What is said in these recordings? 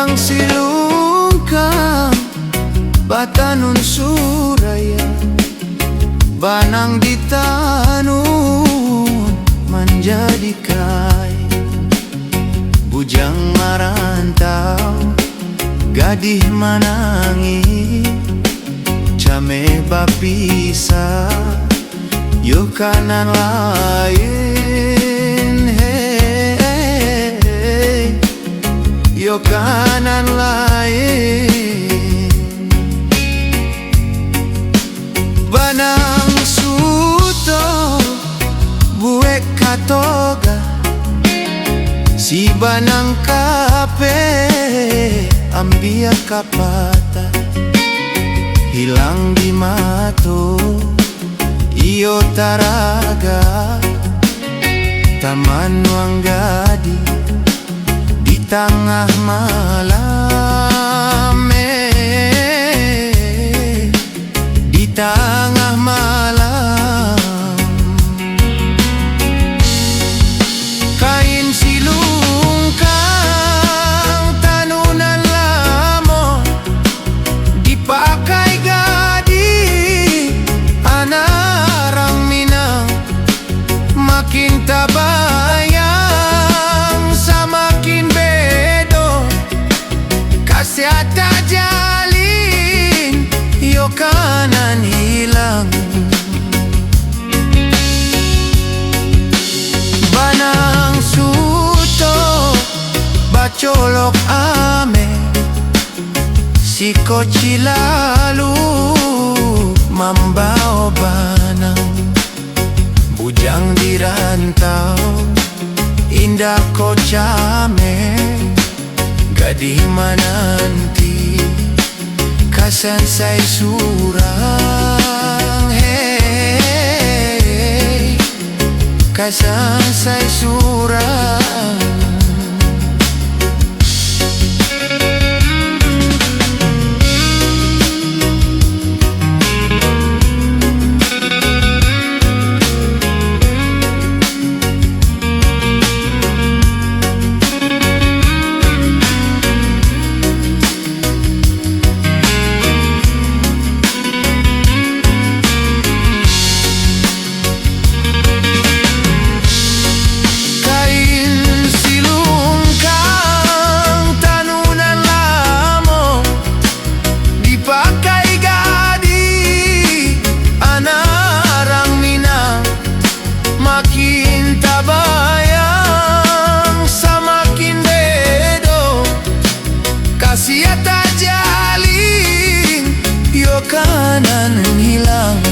Banang silungkang batanun suraya, banang ditanun menjadi kain. Bujang marantau, gadih manangi, came bapisa, yo kanan lain, hey, yo kanan lain. Banang suto buek katoga, si banang kape ambia kapata, hilang di mato iyo taraga. Taman Wanggadi di tengah malam, di tengah malam. Kain silungkang tanunan lamo dipakai gadi, anarang minang makin tabayang samakin bedo. Kasiata jalin yo kanan hilang. Banang suto bacolok ame, si koci lalu mambao banang. Bujang dirantau indah kocame, gadih mananti kasan say surang, hey, kasan say surang. Makin tabayang samakin bedo, kasiata jalin yo kanan hilang.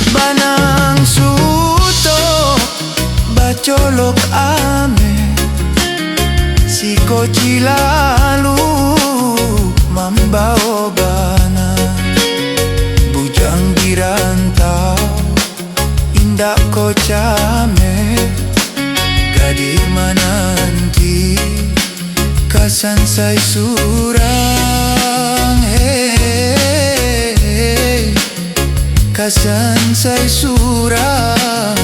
Banang suto bacolok ame, si koci lalu mambao banang. Bujang dirantau indah kocame, gadih mananti kasan say surang, hey, kasan say surang.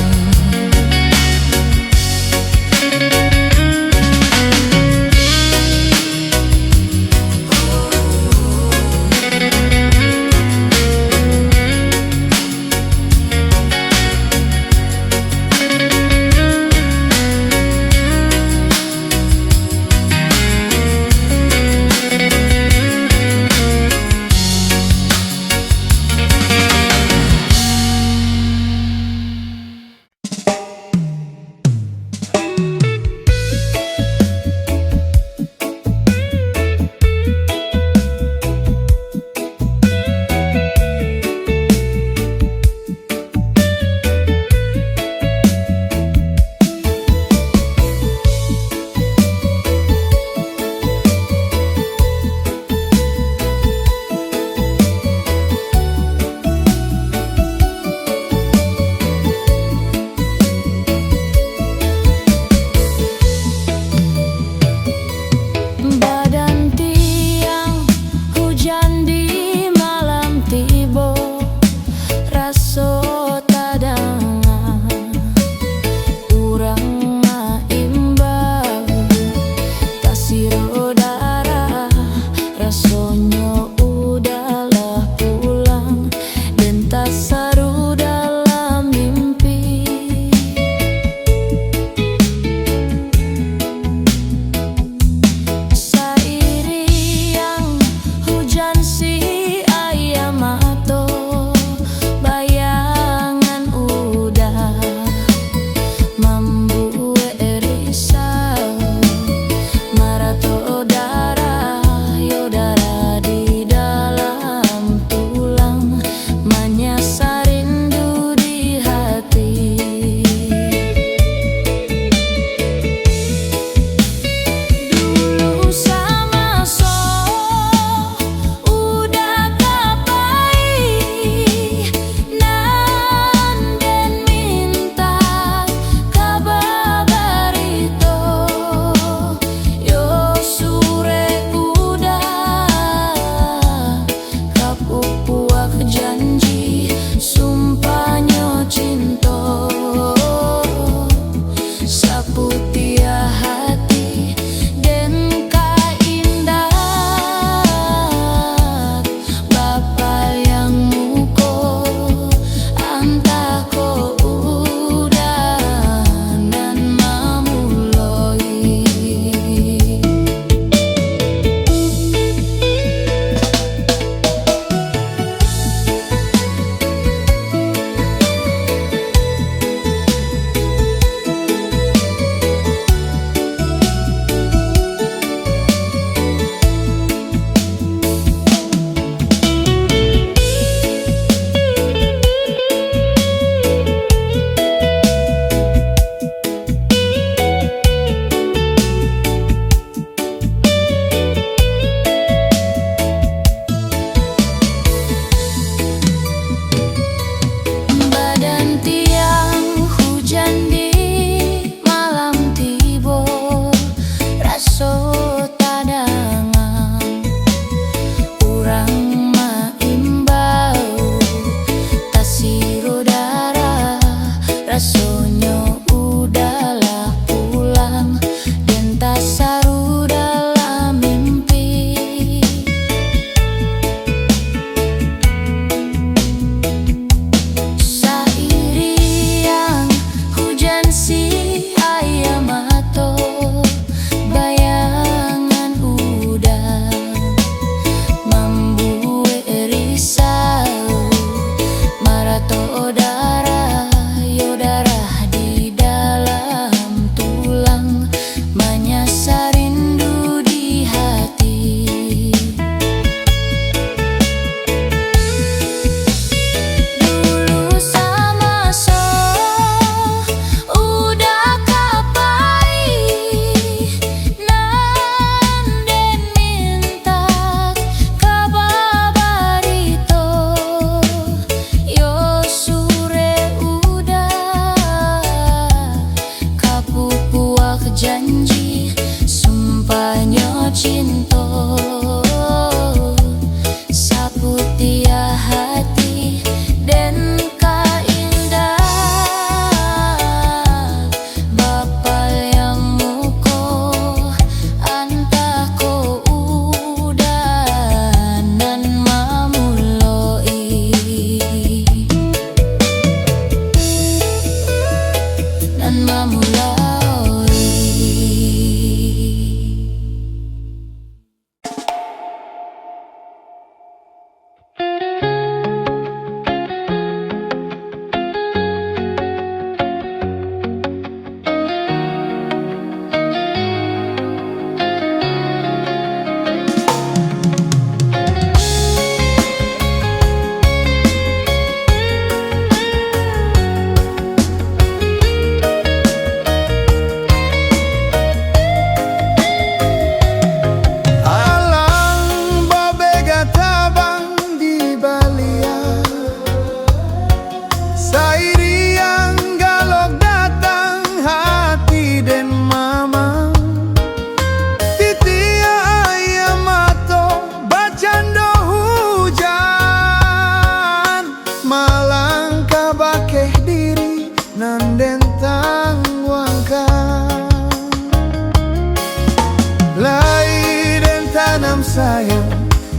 sayang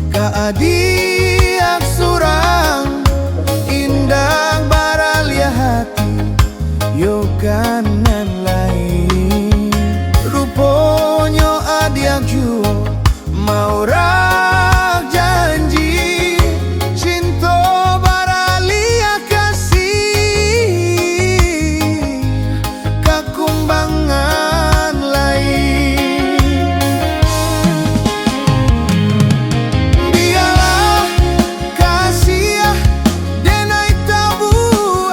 kaadiak surang indah baralia hati yoganan lain ruponyo adiak juo maurak janji cinta baralia kasih kakumbangan lain biarlah kasih denai tabuang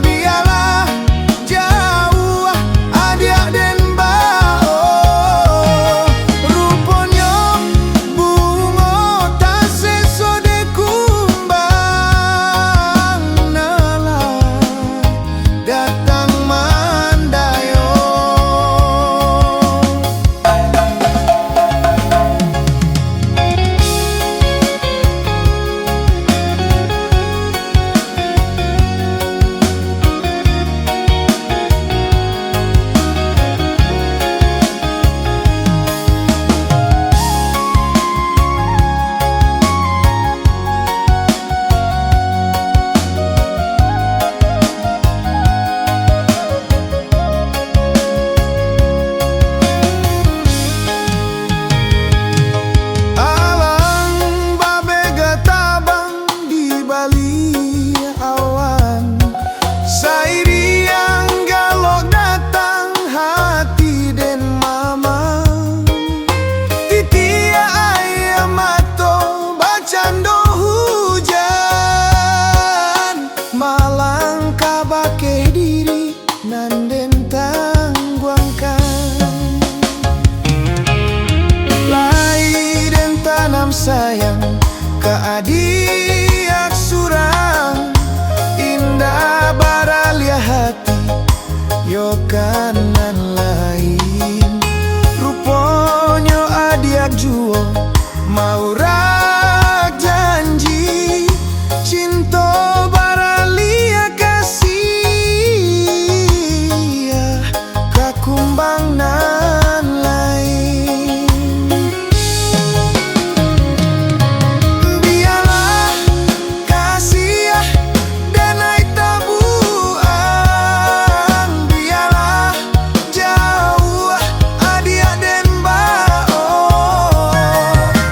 biarlah jauh adiak den bao ruponyo bungo tak sesode kumbang nalah datang mandayo alang babega tabang di bali awan sairiang galok datang hati den mama titia ayam mato bacando hujan malang kabake diri nanden tangguangkan lai dan tanam sayang kaadiak surang indah baralia hati yoganan lain ruponyo adiak juo maurak janji cinta baralia kasih kakumbangan lain biarlah kasih denai tabuang biarlah jauh adiak den bao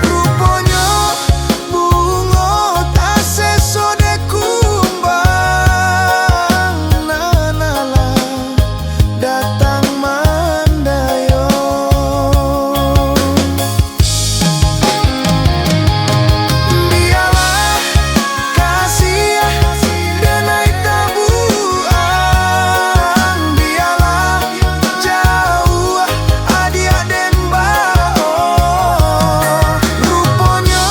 ruponyo bungo tak sesode kumbang nalah datang mandayo biarlah kasih denai tabuang biarlah jauh adiak den bao ruponyo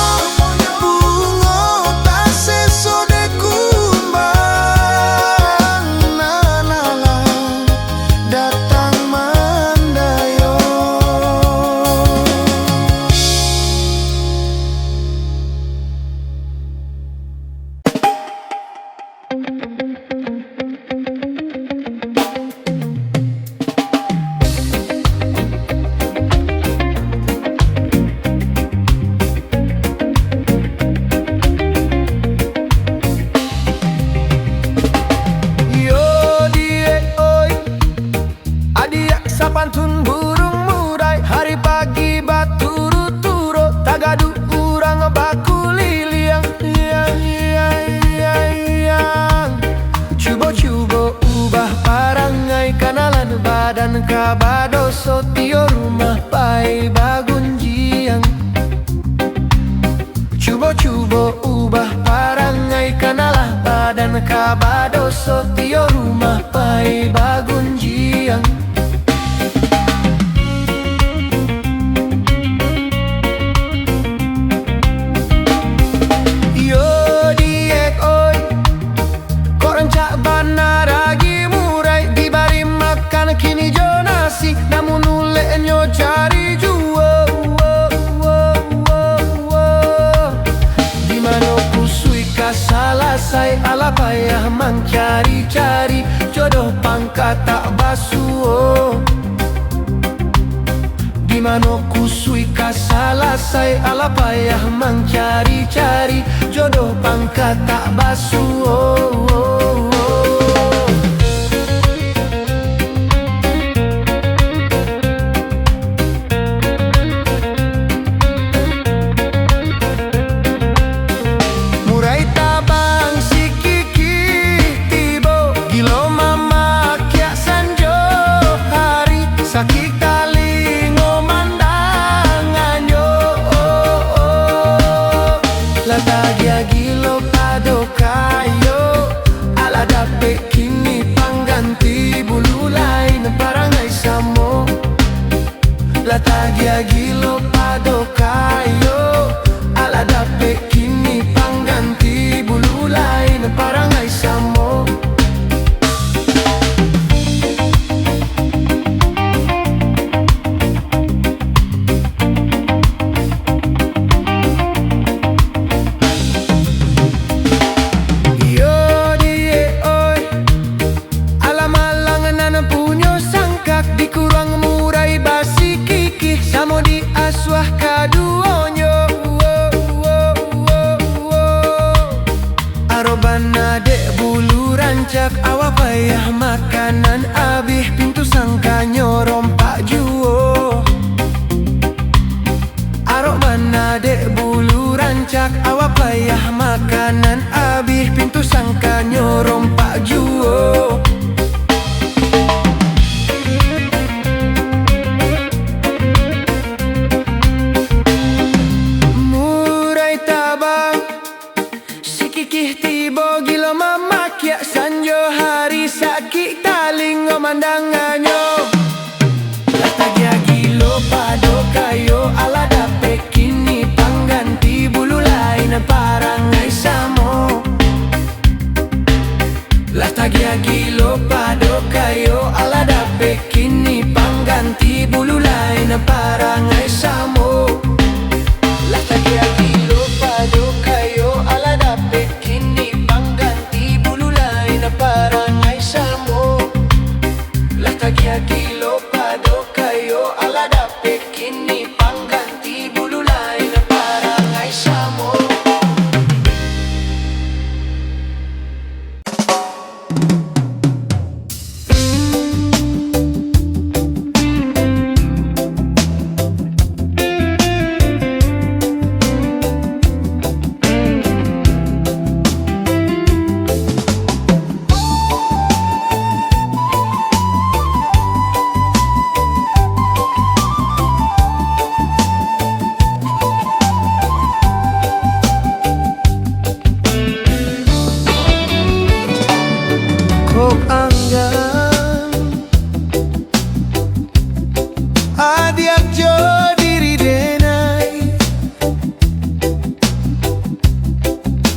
bungo tak sesode kumbang nalah datang mandayo. Yo die oi adiak sapantun burung murai hari pagi baturu-turo tagadu urang baku liliang yang cubo-cubo ubah parangai kanalan badan kabadoso tio rumah pai bagunjiang cubo-cubo ubah parangai kanalah badan kabadoso tio rumah pai bagunjiang yo diek oi korencak bana ragi murai dibari makan kini jonasi namun ulenyo cari juo di mana kusui kasalasai ala payah di mano kusui kasalasai ala payah mencari-cari jodoh pangkat tak basuh. Murai tabang si kiki tibo gilo mama kya sanjo hari sakit tali ngomandanganyo. Latagia gilo pado kayo ala dape kini pangganti bulu lain barangay samo. Latagia gilo pado kayo ala dape kini pangganti bulu lain barangay samo. Dikurang murai basi kiki samo di aswah kaduonyo. Arobana dek bulu rancak awa payah makanan abih pintu sangkanyo rompak juo. Arobana dek bulu rancak awa payah makanan abih pintu sangkanyo rompak juo. Kikih tibo gilo mama kya sanjo hari sakit taling ngomandanganyo. Latagia gilo pado kayo ala dape kini pangganti bulu lain parangai samo. Latagia gilo pado kayo ala dape kini pangganti bulu lain parangai samo. Latagia gilo pado kayo ala dape kini pangganti bulu lain parangai samo. Latagia gilo pado kayo ala dape kini pangganti bulu lain parangai samo. Kok anggan adiak jo diri denai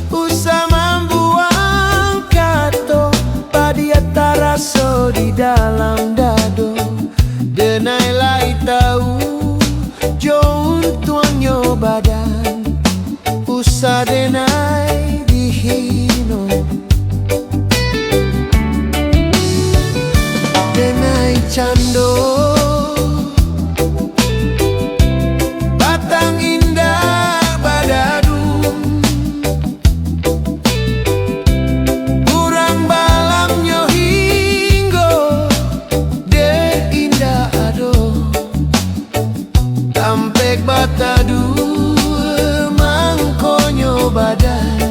usa membuang kato padia taraso di dalam dado denai lai tahu jo untuanyo badan usa denai dihino. Denai cando batang indah badadung kurang balamnya hinggo de indah ado tampek batadu mangkonyo badan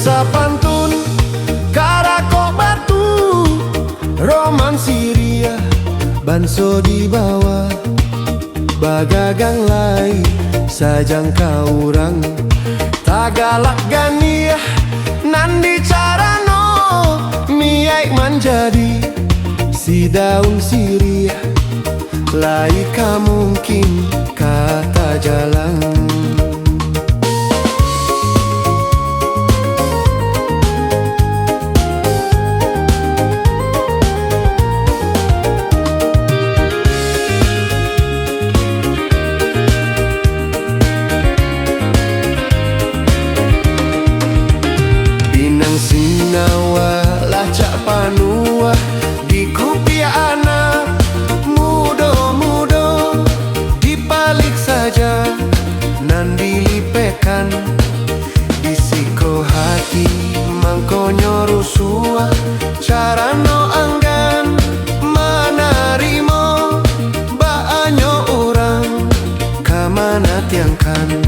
Dansa pantun, karakok batu, roman Syria, banso di bawah, bagagang lai, sajang kaurang, Tagalak ganiah, nandi carano, miai menjadi si daun Syria, laika mungkin kata jalan. Sinawa lacak panua di kupia anak mudo-mudo dibalik saja nan dilipekan disiko hati mangkonyo rusua carano anggan manarimo baanyo orang kamana tiangkan.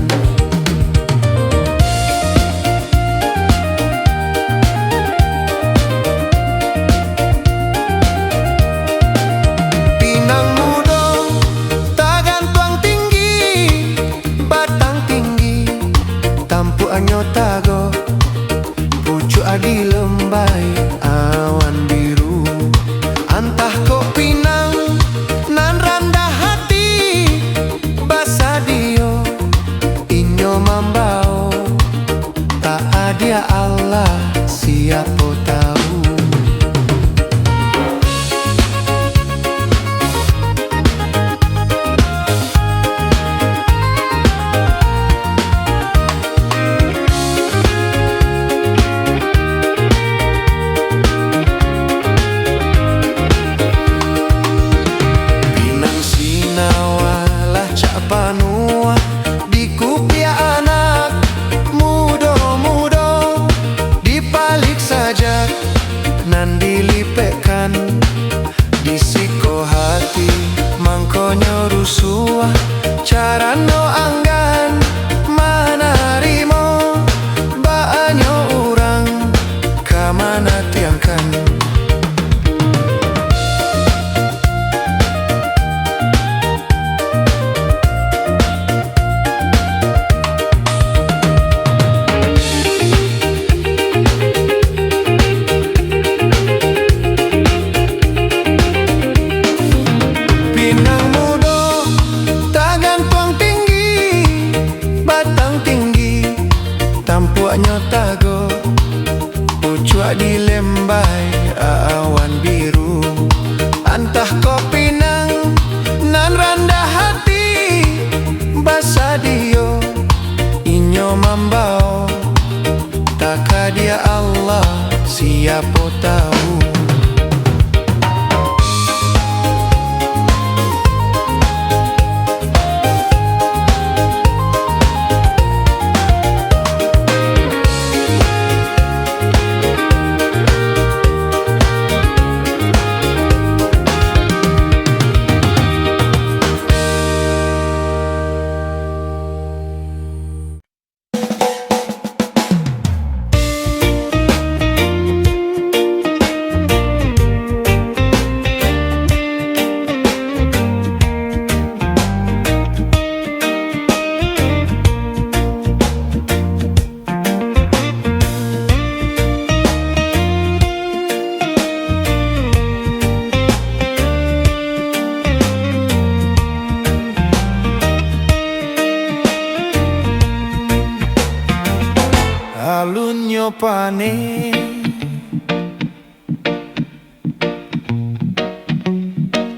Anyo tago pucuk adi lembai awan biru antah ko pinang nan randah hati basadio inyo mambao tak ada Allah siapa tahu. Panua di kupia anak mudo-mudo dibalik saja nan dilipekkan disiko hati mangkonyo rusua carano anggan manarimo baanyo orang kamana tiangkan. Tampuaknya tago pucuk di lembai awan biru antah kopi nang nan randah hati basadio inyo mambao taka dia Allah siapa tahu. Alunyo pane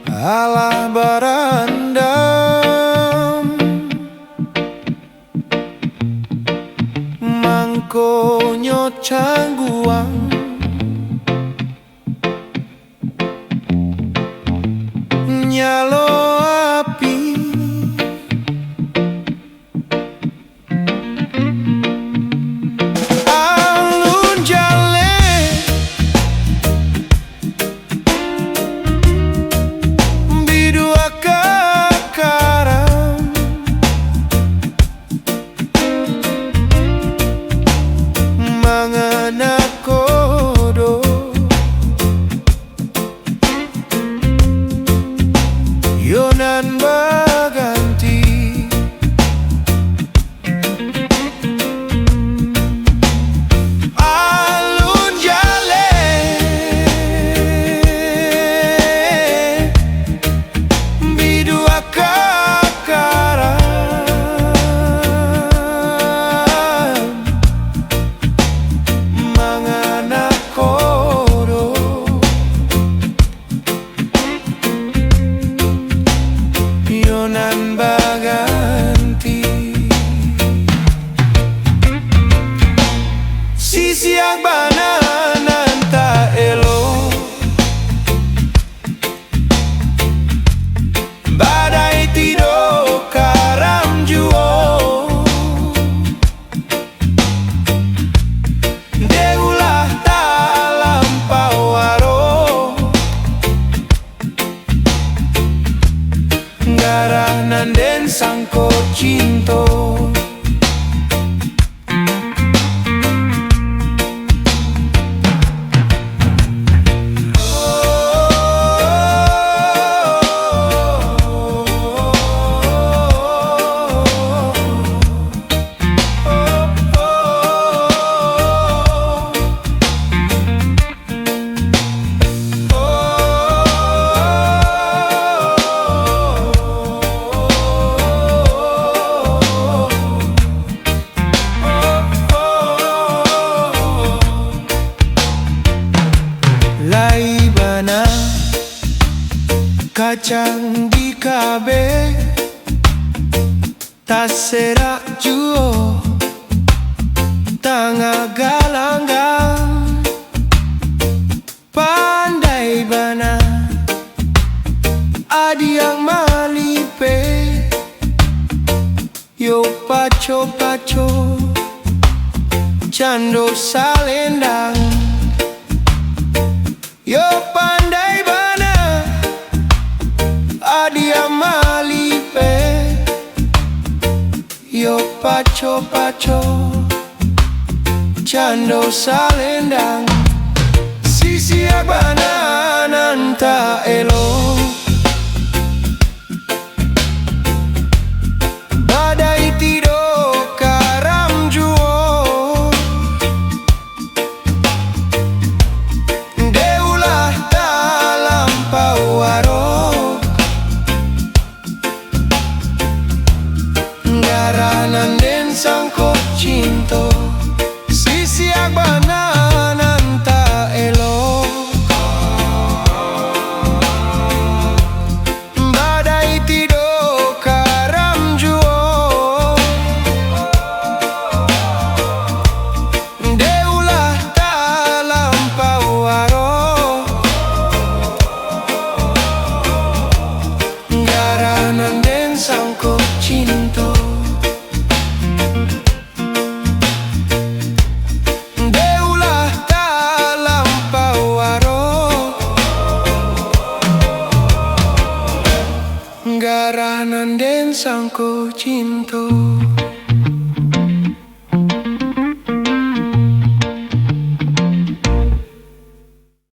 ala barandam mangkonyo cangguang nyalo api mga sangko cinto. Laibana kacang di kabe tasera juo tanga galanggang pandai bana adiang malipe yo paco paco cando salendang. Yo pandai bana adia malipe yo paco paco cando salendang. Sisi bana nanta elo badai tido karam juo garanan den sangko cinto. Sisi bana nanta elo badai tido karam juo deulah tak lampau aro garanan den sangko cinto. Garanan den sangko cinto.